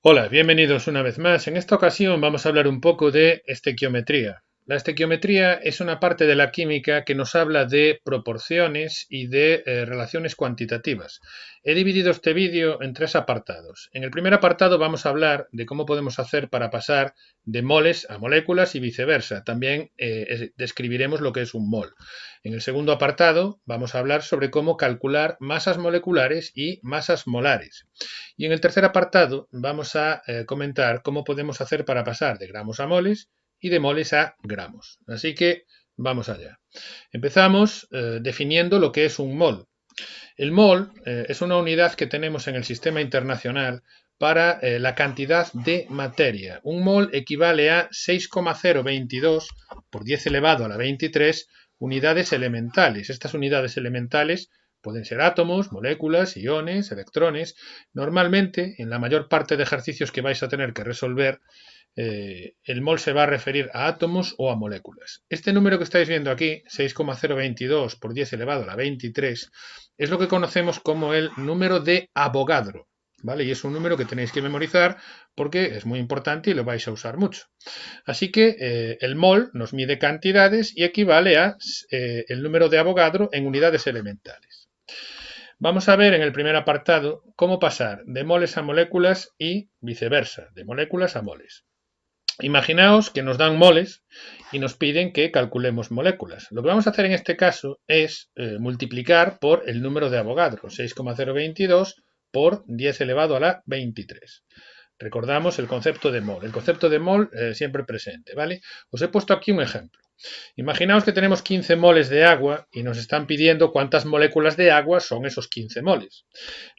Hola, bienvenidos una vez más. En esta ocasión vamos a hablar un poco de estequiometría. La estequiometría es una parte de la química que nos habla de proporciones y de relaciones cuantitativas. He dividido este vídeo en tres apartados. En el primer apartado vamos a hablar de cómo podemos hacer para pasar de moles a moléculas y viceversa. También describiremos lo que es un mol. En el segundo apartado vamos a hablar sobre cómo calcular masas moleculares y masas molares. Y en el tercer apartado vamos a comentar cómo podemos hacer para pasar de gramos a moles y de moles a gramos. Así que vamos allá. Empezamos definiendo lo que es un mol. El mol es una unidad que tenemos en el sistema internacional para la cantidad de materia. Un mol equivale a 6,022 por 10 elevado a la 23 unidades elementales. Estas unidades elementales pueden ser átomos, moléculas, iones, electrones. Normalmente, en la mayor parte de ejercicios que vais a tener que resolver, el mol se va a referir a átomos o a moléculas. Este número que estáis viendo aquí, 6,022 por 10 elevado a la 23, es lo que conocemos como el número de Avogadro, ¿vale? Y es un número que tenéis que memorizar porque es muy importante y lo vais a usar mucho. Así que el mol nos mide cantidades y equivale a el número de Avogadro en unidades elementales. Vamos a ver en el primer apartado cómo pasar de moles a moléculas y viceversa, de moléculas a moles. Imaginaos que nos dan moles y nos piden que calculemos moléculas. Lo que vamos a hacer en este caso es multiplicar por el número de Avogadro, 6,022 por 10 elevado a la 23. Recordamos el concepto de mol. El concepto de mol siempre presente, ¿vale? Os he puesto aquí un ejemplo. Imaginaos que tenemos 15 moles de agua y nos están pidiendo cuántas moléculas de agua son esos 15 moles.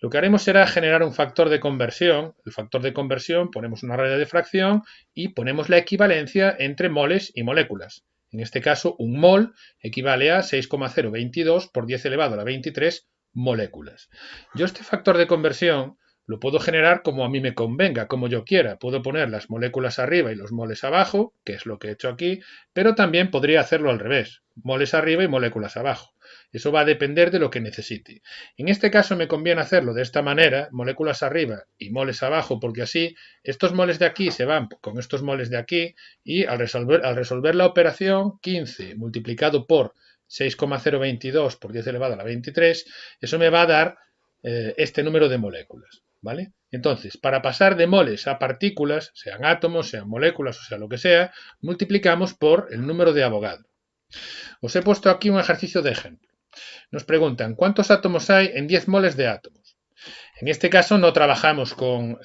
Lo que haremos será generar un factor de conversión. El factor de conversión ponemos una raya de fracción y ponemos la equivalencia entre moles y moléculas. En este caso, un mol equivale a 6,022 por 10 elevado a la 23 moléculas. Yo este factor de conversión lo puedo generar como a mí me convenga, como yo quiera. Puedo poner las moléculas arriba y los moles abajo, que es lo que he hecho aquí, pero también podría hacerlo al revés, moles arriba y moléculas abajo. Eso va a depender de lo que necesite. En este caso me conviene hacerlo de esta manera, moléculas arriba y moles abajo, porque así estos moles de aquí se van con estos moles de aquí y al resolver la operación 15 multiplicado por 6,022 por 10 elevado a la 23, eso me va a dar este número de moléculas. ¿Vale? Entonces, para pasar de moles a partículas, sean átomos, sean moléculas o sea lo que sea, multiplicamos por el número de Avogadro. Os he puesto aquí un ejercicio de ejemplo. Nos preguntan cuántos átomos hay en 10 moles de átomos. En este caso no trabajamos con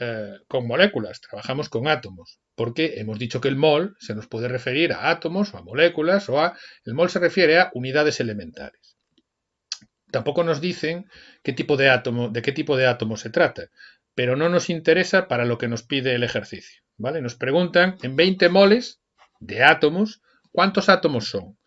moléculas, trabajamos con átomos, porque hemos dicho que el mol se nos puede referir a átomos o a moléculas el mol se refiere a unidades elementales. Tampoco nos dicen qué tipo de átomo se trata, pero no nos interesa para lo que nos pide el ejercicio, ¿vale? Nos preguntan en 20 moles de átomos, ¿cuántos átomos son?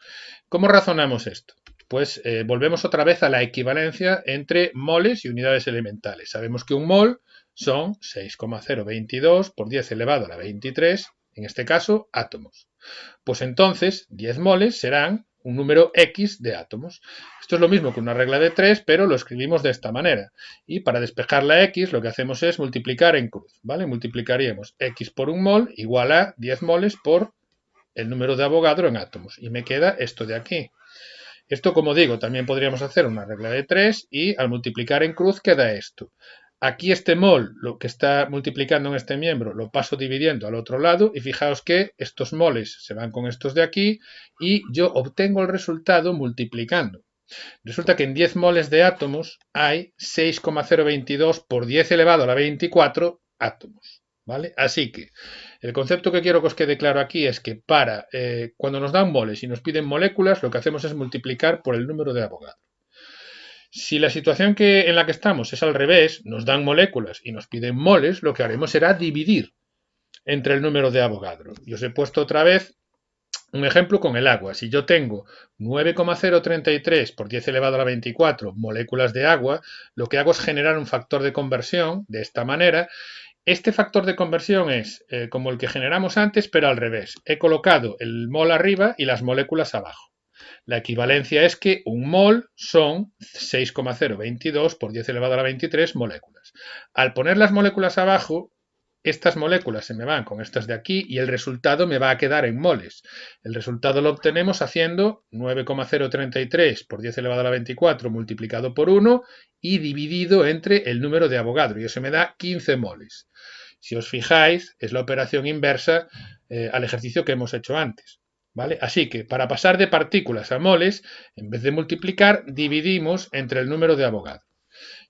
¿Cómo razonamos esto? Pues volvemos otra vez a la equivalencia entre moles y unidades elementales. Sabemos que un mol son 6,022 por 10 elevado a la 23, en este caso, átomos. Pues entonces 10 moles serán un número X de átomos. Esto es lo mismo que una regla de 3, pero lo escribimos de esta manera. Y para despejar la X lo que hacemos es multiplicar en cruz, ¿vale? Multiplicaríamos X por un mol igual a 10 moles por el número de Avogadro en átomos. Y me queda esto de aquí. Esto, como digo, también podríamos hacer una regla de 3 y al multiplicar en cruz queda esto. Aquí este mol, lo que está multiplicando en este miembro, lo paso dividiendo al otro lado y fijaos que estos moles se van con estos de aquí y yo obtengo el resultado multiplicando. Resulta que en 10 moles de átomos hay 6,022 por 10 elevado a la 24 átomos. ¿Vale? Así que el concepto que quiero que os quede claro aquí es que cuando nos dan moles y nos piden moléculas, lo que hacemos es multiplicar por el número de Avogadro. Si la situación en la que estamos es al revés, nos dan moléculas y nos piden moles, lo que haremos será dividir entre el número de Avogadro. Y os he puesto otra vez un ejemplo con el agua. Si yo tengo 9,033 por 10 elevado a la 24 moléculas de agua, lo que hago es generar un factor de conversión de esta manera. Este factor de conversión es como el que generamos antes, pero al revés. He colocado el mol arriba y las moléculas abajo. La equivalencia es que un mol son 6,022 por 10 elevado a la 23 moléculas. Al poner las moléculas abajo, estas moléculas se me van con estas de aquí y el resultado me va a quedar en moles. El resultado lo obtenemos haciendo 9,033 por 10 elevado a la 24 multiplicado por 1 y dividido entre el número de Avogadro, y eso me da 15 moles. Si os fijáis, es la operación inversa al ejercicio que hemos hecho antes, ¿vale? Así que para pasar de partículas a moles, en vez de multiplicar, dividimos entre el número de Avogadro.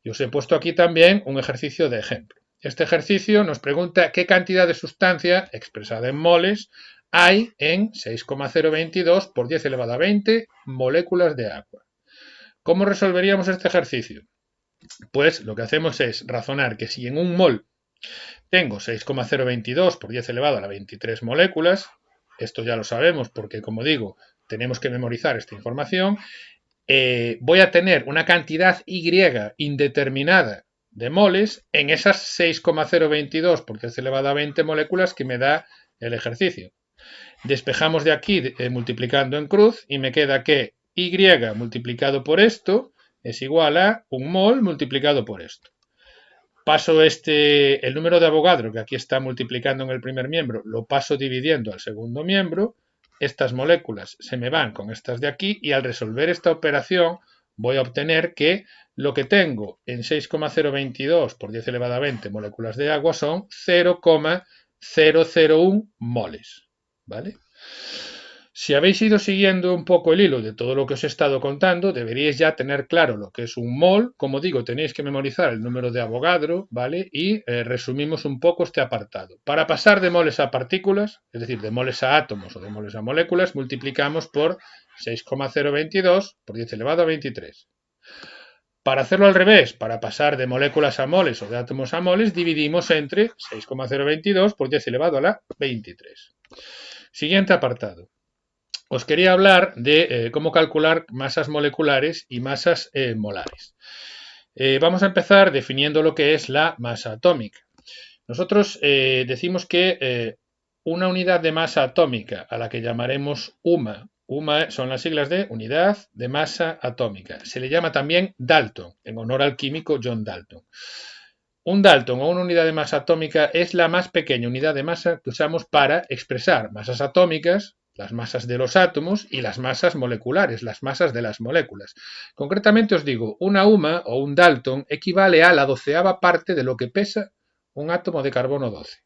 Y os he puesto aquí también un ejercicio de ejemplo. Este ejercicio nos pregunta qué cantidad de sustancia, expresada en moles, hay en 6,022 por 10 elevado a 20 moléculas de agua. ¿Cómo resolveríamos este ejercicio? Pues lo que hacemos es razonar que si en un mol tengo 6,022 por 10 elevado a la 23 moléculas, esto ya lo sabemos porque, como digo, tenemos que memorizar esta información, voy a tener una cantidad Y indeterminada de moles en esas 6,022 por 10 elevado a 20 moléculas que me da el ejercicio. Despejamos de aquí multiplicando en cruz y me queda que Y multiplicado por esto es igual a un mol multiplicado por esto. Paso el número de Avogadro, que aquí está multiplicando en el primer miembro, lo paso dividiendo al segundo miembro. Estas moléculas se me van con estas de aquí y al resolver esta operación voy a obtener que lo que tengo en 6,022 por 10 elevado a 20 moléculas de agua son 0,001 moles, ¿vale? Si habéis ido siguiendo un poco el hilo de todo lo que os he estado contando, deberíais ya tener claro lo que es un mol. Como digo, tenéis que memorizar el número de Avogadro, ¿vale? Y resumimos un poco este apartado. Para pasar de moles a partículas, es decir, de moles a átomos o de moles a moléculas, multiplicamos por 6,022 por 10 elevado a 23. Para hacerlo al revés, para pasar de moléculas a moles o de átomos a moles, dividimos entre 6,022 por 10 elevado a la 23. Siguiente apartado. Os quería hablar de cómo calcular masas moleculares y masas molares. Vamos a empezar definiendo lo que es la masa atómica. Nosotros decimos que una unidad de masa atómica, a la que llamaremos UMA son las siglas de unidad de masa atómica. Se le llama también Dalton, en honor al químico John Dalton. Un Dalton o una unidad de masa atómica es la más pequeña unidad de masa que usamos para expresar masas atómicas, las masas de los átomos, y las masas moleculares, las masas de las moléculas. Concretamente os digo, una UMA o un Dalton equivale a la 12ª parte de lo que pesa un átomo de carbono 12.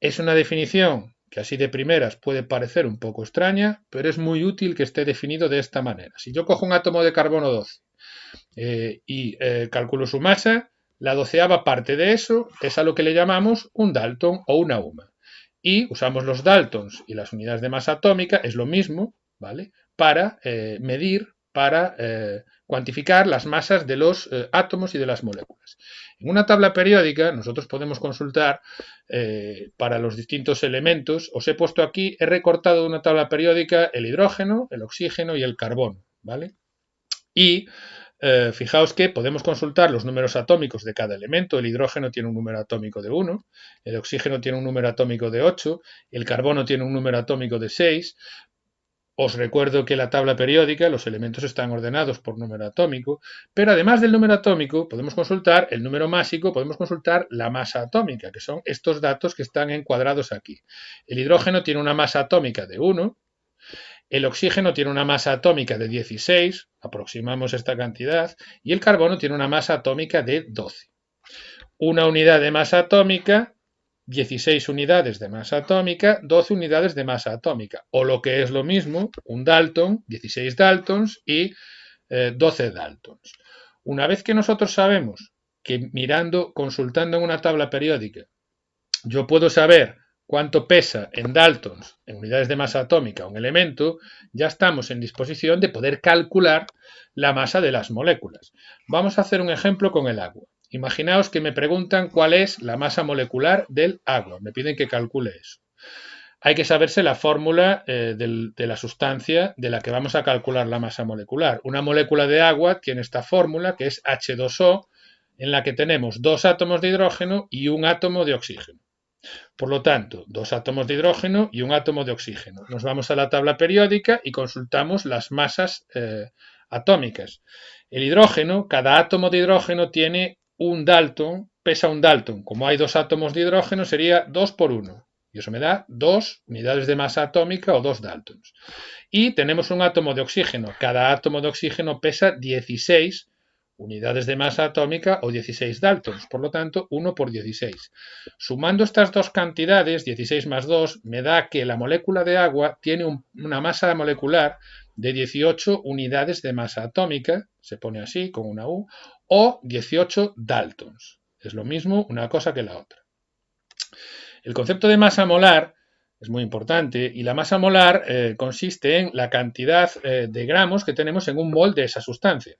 Es una definición que así de primeras puede parecer un poco extraña, pero es muy útil que esté definido de esta manera. Si yo cojo un átomo de carbono 12 y calculo su masa, la 12ª parte de eso es a lo que le llamamos un Dalton o una UMA. Y usamos los Daltons y las unidades de masa atómica, es lo mismo, ¿vale? Para medir, para cuantificar las masas de los átomos y de las moléculas. En una tabla periódica nosotros podemos consultar para los distintos elementos. Os he puesto aquí, he recortado de una tabla periódica el hidrógeno, el oxígeno y el carbono, ¿vale? Y fijaos que podemos consultar los números atómicos de cada elemento. El hidrógeno tiene un número atómico de 1, el oxígeno tiene un número atómico de 8, el carbono tiene un número atómico de 6. Os recuerdo que la tabla periódica, los elementos están ordenados por número atómico, pero además del número atómico podemos consultar el número másico, podemos consultar la masa atómica, que son estos datos que están encuadrados aquí. El hidrógeno tiene una masa atómica de 1, el oxígeno tiene una masa atómica de 16, aproximamos esta cantidad, y el carbono tiene una masa atómica de 12. Una unidad de masa atómica, 16 unidades de masa atómica, 12 unidades de masa atómica. O lo que es lo mismo, un Dalton, 16 Daltons y 12 Daltons. Una vez que nosotros sabemos que consultando en una tabla periódica, yo puedo saber cuánto pesa en Daltons, en unidades de masa atómica, un elemento, ya estamos en disposición de poder calcular la masa de las moléculas. Vamos a hacer un ejemplo con el agua. Imaginaos que me preguntan cuál es la masa molecular del agua. Me piden que calcule eso. Hay que saberse la fórmula de la sustancia de la que vamos a calcular la masa molecular. Una molécula de agua tiene esta fórmula que es H2O, en la que tenemos 2 átomos de hidrógeno y un átomo de oxígeno. Por lo tanto, 2 átomos de hidrógeno y un átomo de oxígeno. Nos vamos a la tabla periódica y consultamos las masas atómicas. El hidrógeno, cada átomo de hidrógeno tiene un Dalton, pesa un Dalton. Como hay 2 átomos de hidrógeno, sería 2 por 1. Y eso me da 2 unidades de masa atómica o 2 Daltons. Y tenemos un átomo de oxígeno. Cada átomo de oxígeno pesa 16 unidades de masa atómica o 16 Daltons. Por lo tanto, 1 por 16. Sumando estas dos cantidades, 16 más 2, me da que la molécula de agua tiene una masa molecular de 18 unidades de masa atómica, se pone así, con una U, o 18 Daltons. Es lo mismo una cosa que la otra. El concepto de masa molar es muy importante y la masa molar consiste en la cantidad de gramos que tenemos en un mol de esa sustancia.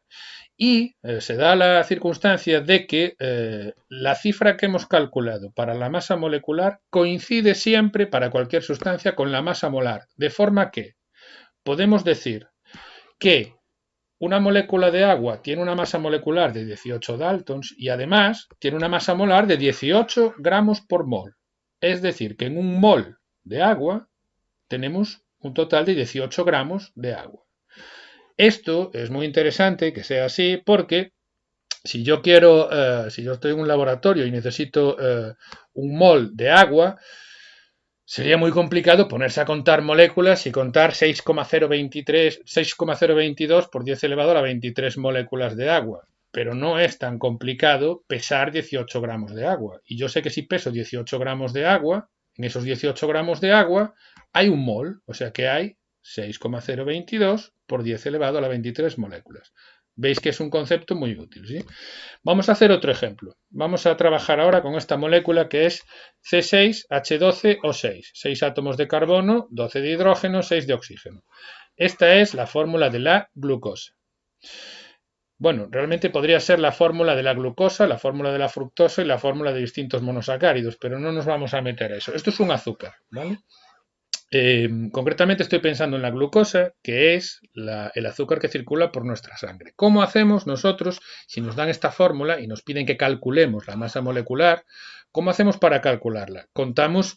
Y se da la circunstancia de que la cifra que hemos calculado para la masa molecular coincide siempre para cualquier sustancia con la masa molar, de forma que podemos decir que una molécula de agua tiene una masa molecular de 18 Daltons y además tiene una masa molar de 18 gramos por mol. Es decir, que en un mol de agua tenemos un total de 18 gramos de agua. Esto es muy interesante que sea así porque si yo estoy en un laboratorio y necesito un mol de agua, sería muy complicado ponerse a contar moléculas y contar 6,022 por 10 elevado a la 23 moléculas de agua. Pero no es tan complicado pesar 18 gramos de agua. Y yo sé que si peso 18 gramos de agua, en esos 18 gramos de agua hay un mol, o sea que hay 6,022 por 10 elevado a la 23 moléculas. Veis que es un concepto muy útil, ¿sí? Vamos a hacer otro ejemplo. Vamos a trabajar ahora con esta molécula que es C6H12O6. 6 átomos de carbono, 12 de hidrógeno, 6 de oxígeno. Esta es la fórmula de la glucosa. Bueno, realmente podría ser la fórmula de la glucosa, la fórmula de la fructosa y la fórmula de distintos monosacáridos, pero no nos vamos a meter a eso. Esto es un azúcar, ¿vale? Concretamente estoy pensando en la glucosa, que es el azúcar que circula por nuestra sangre. ¿Cómo hacemos nosotros, si nos dan esta fórmula y nos piden que calculemos la masa molecular, cómo hacemos para calcularla? Contamos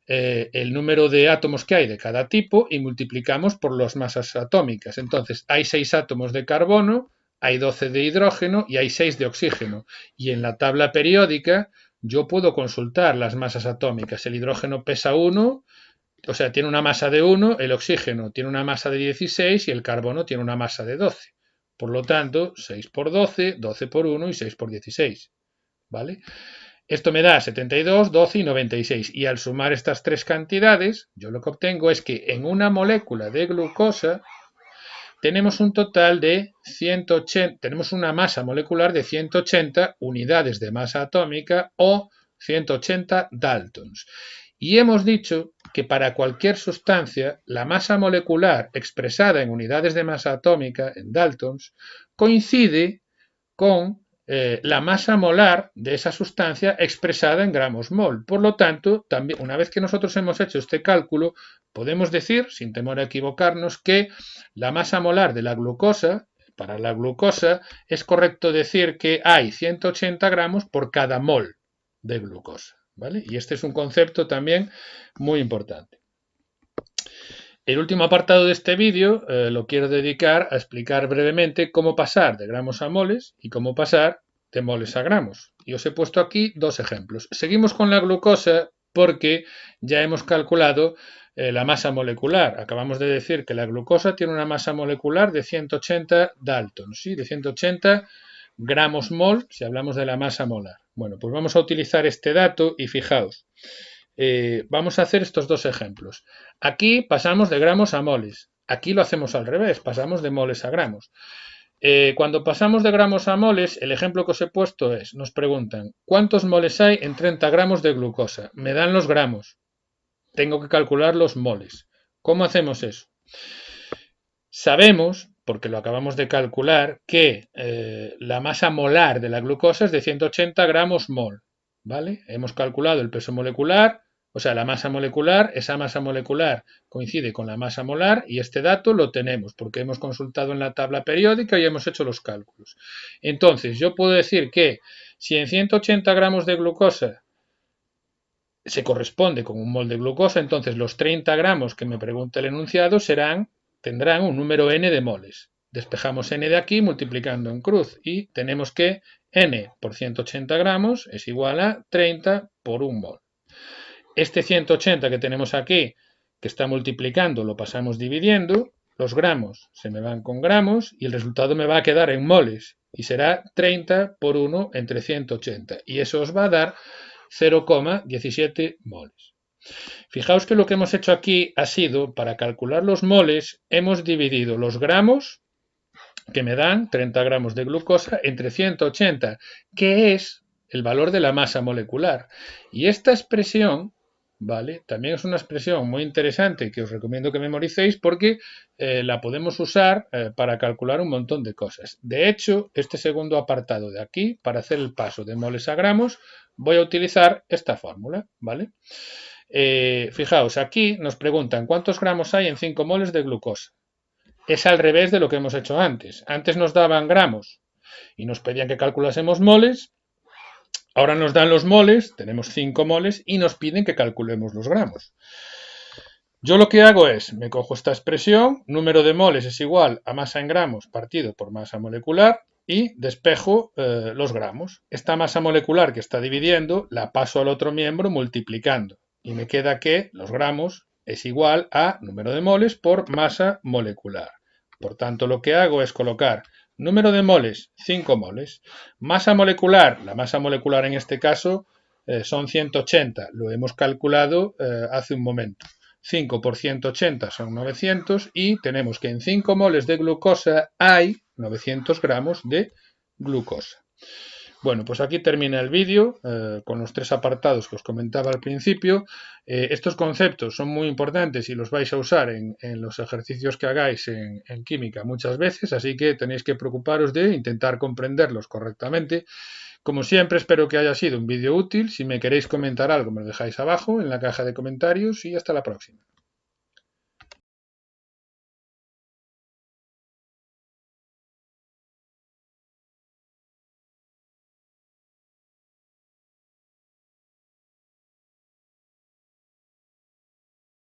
el número de átomos que hay de cada tipo y multiplicamos por las masas atómicas. Entonces, hay 6 átomos de carbono, hay 12 de hidrógeno y hay 6 de oxígeno. Y en la tabla periódica yo puedo consultar las masas atómicas. El hidrógeno pesa 1, o sea, tiene una masa de 1, el oxígeno tiene una masa de 16 y el carbono tiene una masa de 12. Por lo tanto, 6 por 12, 12 por 1 y 6 por 16. ¿Vale? Esto me da 72, 12 y 96. Y al sumar estas tres cantidades, yo lo que obtengo es que en una molécula de glucosa tenemos un total de 180, tenemos una masa molecular de 180 unidades de masa atómica o 180 Daltons. Y hemos dicho que para cualquier sustancia, la masa molecular expresada en unidades de masa atómica, en Daltons, coincide con la masa molar de esa sustancia expresada en gramos mol. Por lo tanto, también, una vez que nosotros hemos hecho este cálculo, podemos decir, sin temor a equivocarnos, que la masa molar de la glucosa, para la glucosa, es correcto decir que hay 180 gramos por cada mol de glucosa. ¿Vale? Y este es un concepto también muy importante. El último apartado de este vídeo lo quiero dedicar a explicar brevemente cómo pasar de gramos a moles y cómo pasar de moles a gramos. Y os he puesto aquí dos ejemplos. Seguimos con la glucosa porque ya hemos calculado la masa molecular. Acabamos de decir que la glucosa tiene una masa molecular de 180 Daltons, ¿sí? De 180 gramos mol si hablamos de la masa molar. Bueno, pues vamos a utilizar este dato y fijaos, vamos a hacer estos dos ejemplos. Aquí pasamos de gramos a moles. Aquí lo hacemos al revés, pasamos de moles a gramos. Cuando pasamos de gramos a moles, el ejemplo que os he puesto es, nos preguntan, ¿cuántos moles hay en 30 gramos de glucosa? Me dan los gramos. Tengo que calcular los moles. ¿Cómo hacemos eso? Sabemos, porque lo acabamos de calcular, que la masa molar de la glucosa es de 180 gramos mol. ¿Vale? Hemos calculado el peso molecular, o sea, la masa molecular, esa masa molecular coincide con la masa molar y este dato lo tenemos porque hemos consultado en la tabla periódica y hemos hecho los cálculos. Entonces, yo puedo decir que si en 180 gramos de glucosa se corresponde con un mol de glucosa, entonces los 30 gramos que me pregunta el enunciado tendrán un número n de moles. Despejamos n de aquí multiplicando en cruz y tenemos que N por 180 gramos es igual a 30 por 1 mol. Este 180 que tenemos aquí, que está multiplicando, lo pasamos dividiendo, los gramos se me van con gramos y el resultado me va a quedar en moles y será 30 por 1 entre 180 y eso os va a dar 0,17 moles. Fijaos que lo que hemos hecho aquí ha sido, para calcular los moles, hemos dividido los gramos, que me dan 30 gramos de glucosa, entre 180, que es el valor de la masa molecular. Y esta expresión, ¿vale? También es una expresión muy interesante que os recomiendo que memoricéis porque la podemos usar para calcular un montón de cosas. De hecho, este segundo apartado de aquí, para hacer el paso de moles a gramos, voy a utilizar esta fórmula, ¿vale? Fijaos, aquí nos preguntan cuántos gramos hay en 5 moles de glucosa. Es al revés de lo que hemos hecho antes. Antes nos daban gramos y nos pedían que calculásemos moles. Ahora nos dan los moles, tenemos 5 moles y nos piden que calculemos los gramos. Yo lo que hago es, me cojo esta expresión, número de moles es igual a masa en gramos partido por masa molecular y despejo los gramos. Esta masa molecular que está dividiendo la paso al otro miembro multiplicando y me queda que los gramos es igual a número de moles por masa molecular. Por tanto, lo que hago es colocar número de moles, 5 moles. Masa molecular, la masa molecular en este caso son 180, lo hemos calculado hace un momento. 5 por 180 son 900 y tenemos que en 5 moles de glucosa hay 900 gramos de glucosa. Bueno, pues aquí termina el vídeo con los 3 apartados que os comentaba al principio. Estos conceptos son muy importantes y los vais a usar en los ejercicios que hagáis en química muchas veces, así que tenéis que preocuparos de intentar comprenderlos correctamente. Como siempre, espero que haya sido un vídeo útil. Si me queréis comentar algo, me lo dejáis abajo en la caja de comentarios y hasta la próxima.